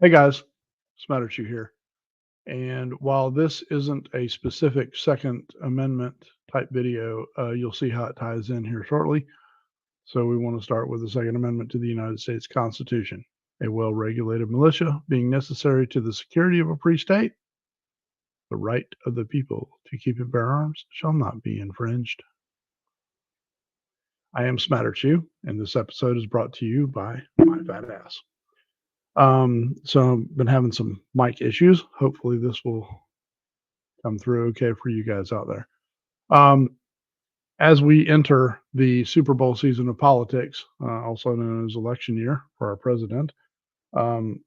Hey guys, Smatterchu here. And while this isn't a specific Second Amendment type video, you'll see how it ties in here shortly. So we want to start with the Second Amendment to the United States Constitution. A well-regulated militia being necessary to the security of a free state, the right of the people to keep and bear arms shall not be infringed. I am Smatterchu, and this episode is brought to you by my fat ass. So I've been having some mic issues. Hopefully this will come through okay for you guys out there. Um, as we enter the Super Bowl season of politics, also known as election year for our president, um,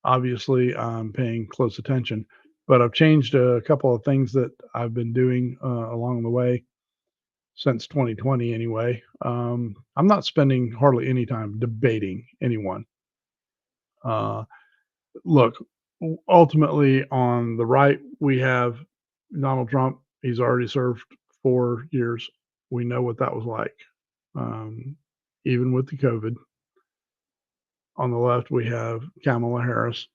obviously I'm paying close attention, but I've changed a couple of things that I've been doing along the way since 2020 anyway. I'm not spending hardly any time debating anyone. Uh, Look, ultimately on the right, we have Donald Trump. He's already served 4 years. We know what that was like, um, even with the COVID. On the left, we have Kamala Harris,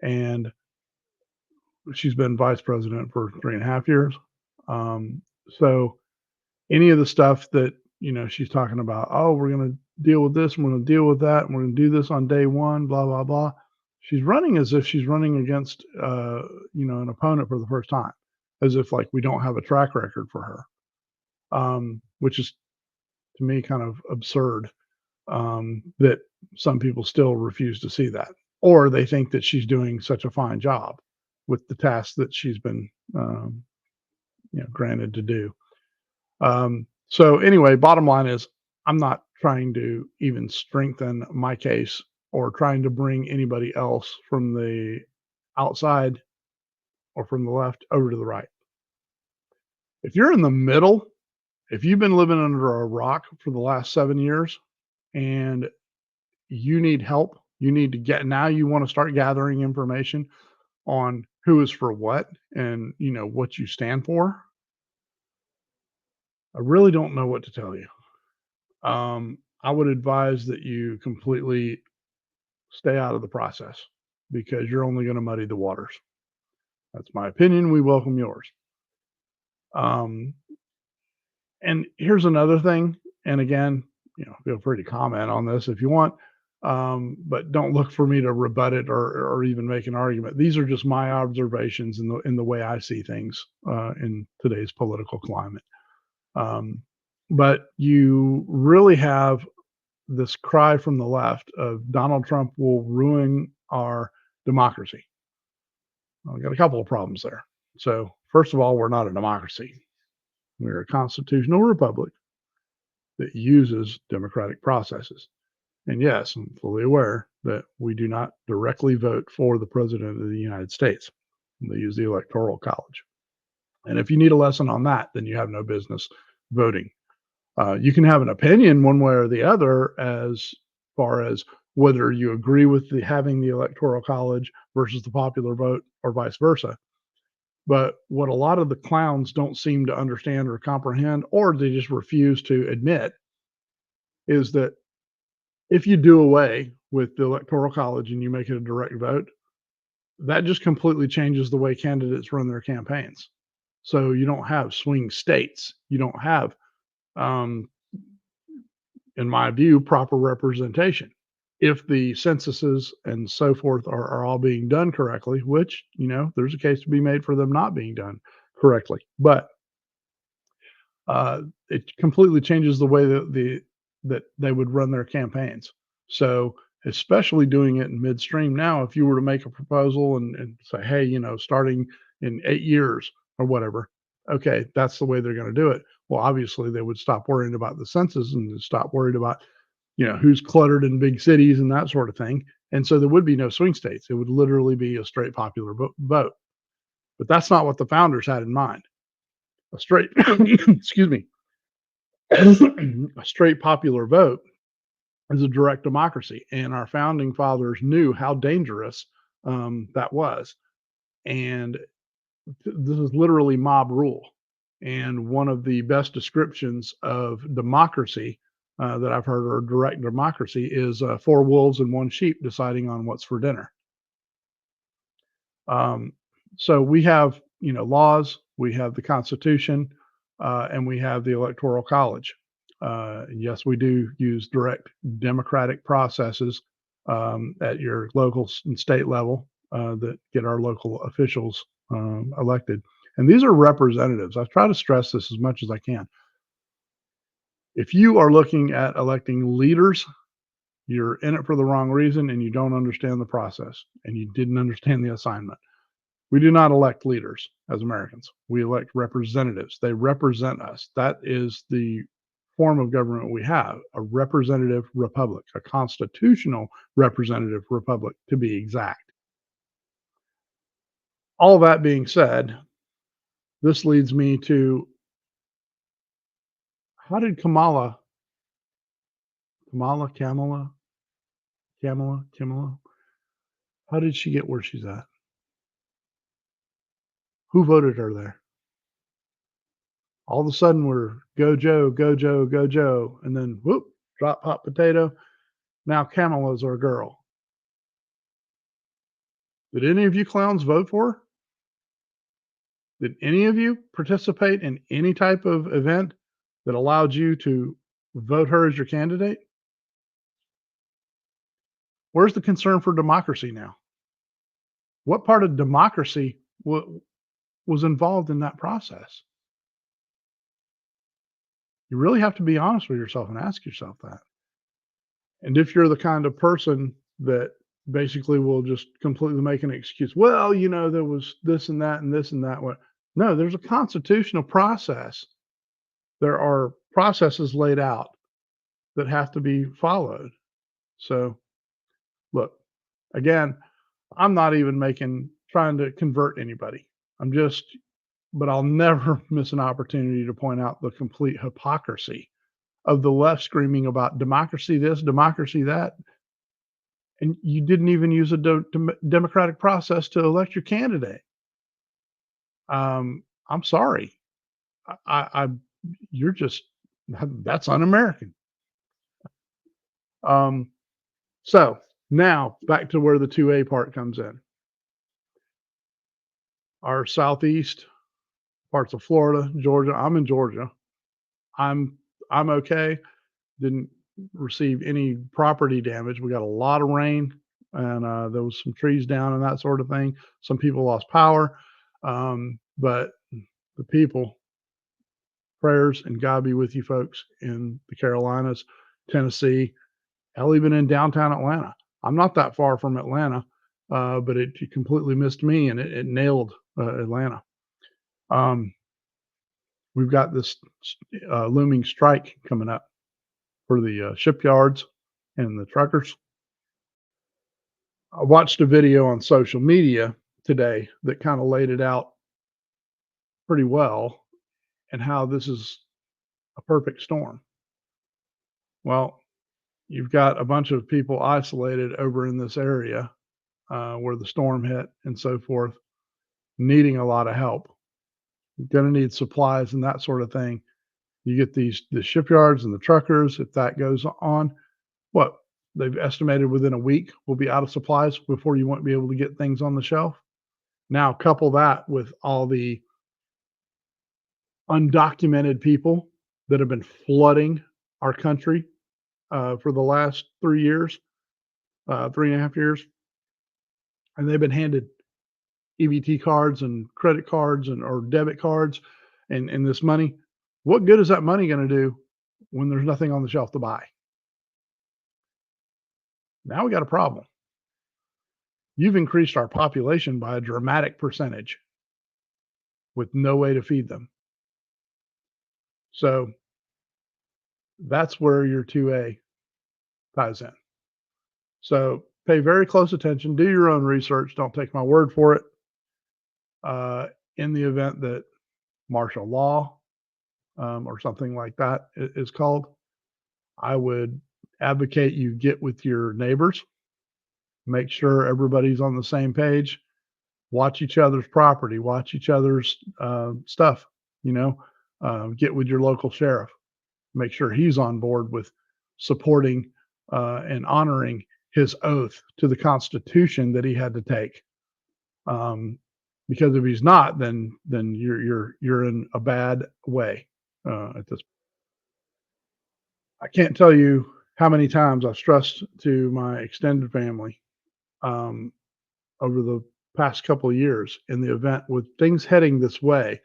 and she's been vice president for 3.5 years. Um, so any of the stuff that she's talking about, oh, we're going to deal with this, and we're going to deal with that, and we're going to do this on day one, blah blah blah. She's running as if she's running against an opponent for the first time, as if like we don't have a track record for her, which is to me kind of absurd. That some people still refuse to see that, or they think that she's doing such a fine job with the tasks that she's been granted to do. So anyway, bottom line is I'm not trying to even strengthen my case or trying to bring anybody else from the outside or from the left over to the right. If you're in the middle, if you've been living under a rock for the last 7 years and you need help, you need to get now you want to start gathering information on who is for what and what you stand for. I really don't know what to tell you. I would advise that you completely stay out of the process because you're only going to muddy the waters. That's my opinion. We welcome yours. Um, and here's another thing. And again, feel free to comment on this if you want, but don't look for me to rebut it or even make an argument. These are just my observations in the way I see things in today's political climate. Um, but you really have this cry from the left of Donald Trump will ruin our democracy. Well, we got a couple of problems there. So, first of all, we're not a democracy. We're a constitutional republic that uses democratic processes. And yes, I'm fully aware that we do not directly vote for the president of the United States. They use the Electoral College. And if you need a lesson on that, then you have no business voting. You can have an opinion one way or the other as far as whether you agree with having the electoral college versus the popular vote or vice versa. But what a lot of the clowns don't seem to understand or comprehend, or they just refuse to admit, is that if you do away with the electoral college and you make it a direct vote, that just completely changes the way candidates run their campaigns. So you don't have swing states. You don't have um, in my view, proper representation. If the censuses and so forth are all being done correctly, which, there's a case to be made for them not being done correctly. But it completely changes the way that they would run their campaigns. So, especially doing it in midstream now, if you were to make a proposal and say, hey, starting in 8 years or whatever, okay, that's the way they're going to do it. Well, obviously, they would stop worrying about the census and stop worried about who's cluttered in big cities and that sort of thing. And so there would be no swing states. It would literally be a straight popular vote. But that's not what the founders had in mind. A straight, excuse me, a straight popular vote is a direct democracy. And our founding fathers knew how dangerous that was. And this is literally mob rule. And one of the best descriptions of democracy that I've heard, or direct democracy, is four wolves and one sheep deciding on what's for dinner. Um, so we have, laws, we have the Constitution, and we have the Electoral College. Yes, we do use direct democratic processes at your local and state level that get our local officials elected. And these are representatives. I try to stress this as much as I can. If you are looking at electing leaders, you're in it for the wrong reason and you don't understand the process and you didn't understand the assignment. We do not elect leaders as Americans. We elect representatives. They represent us. That is the form of government we have, a representative republic, a constitutional representative republic to be exact. All that being said, this leads me to how did Kamala, how did she get where she's at? Who voted her there? All of a sudden we're go Joe, go Joe, go Joe, and then whoop, drop hot potato. Now Kamala's our girl. Did any of you clowns vote for her? Did any of you participate in any type of event that allowed you to vote her as your candidate? Where's the concern for democracy now? What part of democracy was involved in that process? You really have to be honest with yourself and ask yourself that. And if you're the kind of person that basically will just completely make an excuse, well, there was this and that and this and that. No, there's a constitutional process. There are processes laid out that have to be followed. So, look, again, I'm not even trying to convert anybody. But I'll never miss an opportunity to point out the complete hypocrisy of the left screaming about democracy this, democracy that. And you didn't even use a democratic process to elect your candidate. I'm sorry. You're just, that's un-American. So now back to where the 2A part comes in. Our southeast parts of Florida, Georgia. I'm in Georgia. I'm okay. Didn't receive any property damage. We got a lot of rain and there was some trees down and that sort of thing. Some people lost power. But the people, prayers and God be with you folks in the Carolinas, Tennessee, hell, even in downtown Atlanta. I'm not that far from Atlanta, but it completely missed me and it nailed Atlanta. We've got this looming strike coming up for the shipyards and the truckers. I watched a video on social media today that kind of laid it out pretty well and how this is a perfect storm. Well, you've got a bunch of people isolated over in this area where the storm hit and so forth, needing a lot of help. You're going to need supplies and that sort of thing. You get the shipyards and the truckers. If that goes on, what they've estimated within a week we'll be out of supplies before you won't be able to get things on the shelf. Now couple that with all the undocumented people that have been flooding our country for the last 3 years, 3.5 years, and they've been handed EBT cards and credit cards or debit cards and this money. What good is that money going to do when there's nothing on the shelf to buy? Now we got a problem. You've increased our population by a dramatic percentage with no way to feed them. So that's where your 2A ties in. So pay very close attention, do your own research. Don't take my word for it. In the event that martial law or something like that is called, I would advocate you get with your neighbors, make sure everybody's on the same page, watch each other's property, watch each other's stuff, get with your local sheriff, make sure he's on board with supporting and honoring his oath to the Constitution that he had to take. Um, because if he's not, then you're in a bad way. At this, I can't tell you how many times I've stressed to my extended family um, over the past couple of years in the event with things heading this way,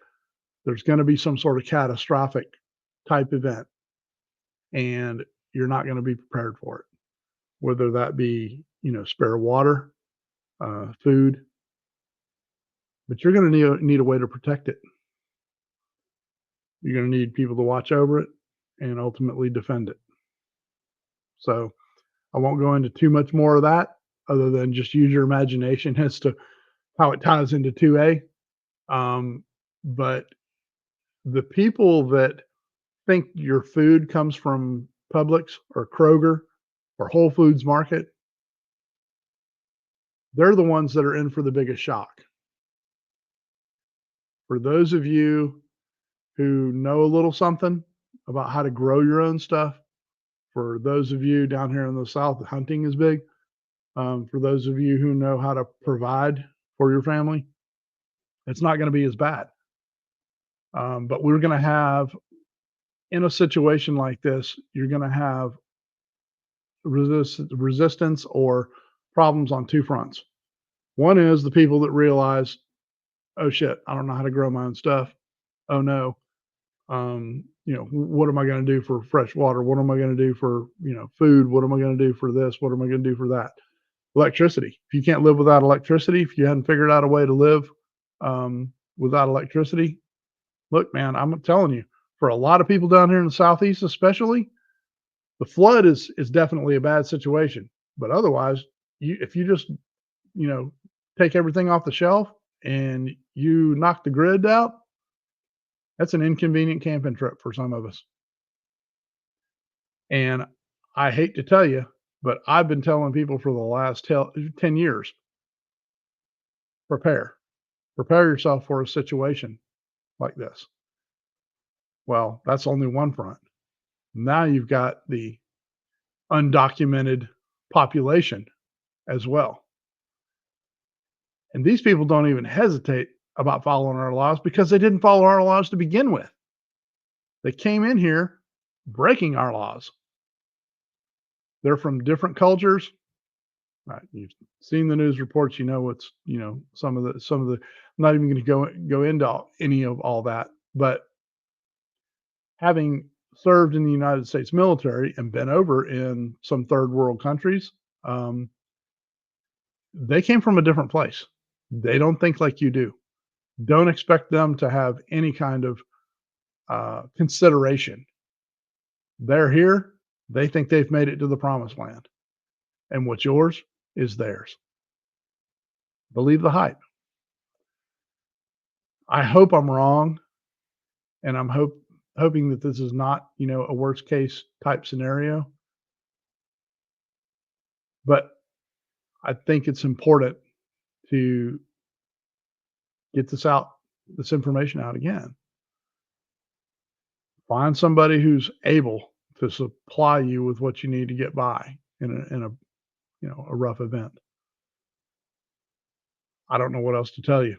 there's going to be some sort of catastrophic type event, and you're not going to be prepared for it. Whether that be spare water, food, but you're going to need a way to protect it. You're going to need people to watch over it and ultimately defend it. So I won't go into too much more of that other than just use your imagination as to how it ties into 2A. But the people that think your food comes from Publix or Kroger or Whole Foods Market, they're the ones that are in for the biggest shock. For those of you who know a little something about how to grow your own stuff, for those of you down here in the South, hunting is big. For those of you who know how to provide for your family, it's not going to be as bad. But we're going to have, in a situation like this, you're going to have resistance or problems on two fronts. One is the people that realize, oh shit, I don't know how to grow my own stuff. Oh no, what am I going to do for fresh water? What am I going to do for, food? What am I going to do for this? What am I going to do for that? Electricity. If you can't live without electricity, if you hadn't figured out a way to live without electricity, look, man, I'm telling you, for a lot of people down here in the Southeast, especially, the flood is definitely a bad situation. But otherwise, if you just, you know, take everything off the shelf and you knock the grid out, that's an inconvenient camping trip for some of us. And I hate to tell you, but I've been telling people for the last 10 years, prepare. Prepare yourself for a situation like this. Well, that's only one front. Now you've got the undocumented population as well. And these people don't even hesitate about following our laws because they didn't follow our laws to begin with. They came in here breaking our laws. They're from different cultures. You've seen the news reports. You know what's some of the. I'm not even going to go into any of all that. But having served in the United States military and been over in some third world countries, um, they came from a different place. They don't think like you do. Don't expect them to have any kind of consideration. They're here. They think they've made it to the promised land. And what's yours is theirs. Believe the hype. I hope I'm wrong. And I'm hoping that this is not, a worst case type scenario. But I think it's important to get this information out again. Find somebody who's able to supply you with what you need to get by in a rough event. I don't know what else to tell you.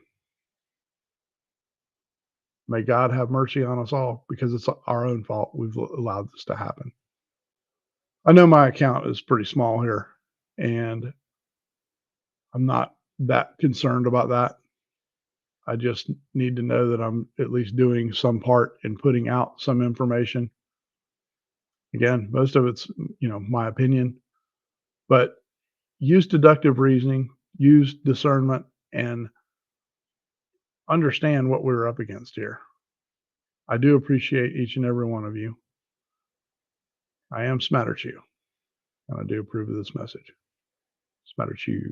May God have mercy on us all because it's our own fault we've allowed this to happen. I know my account is pretty small here, and I'm not that concerned about that. I just need to know that I'm at least doing some part in putting out some information. Again, most of it's, my opinion, but use deductive reasoning, use discernment, and understand what we're up against here. I do appreciate each and every one of you. I am Smatterchew, and I do approve of this message. Smatterchew.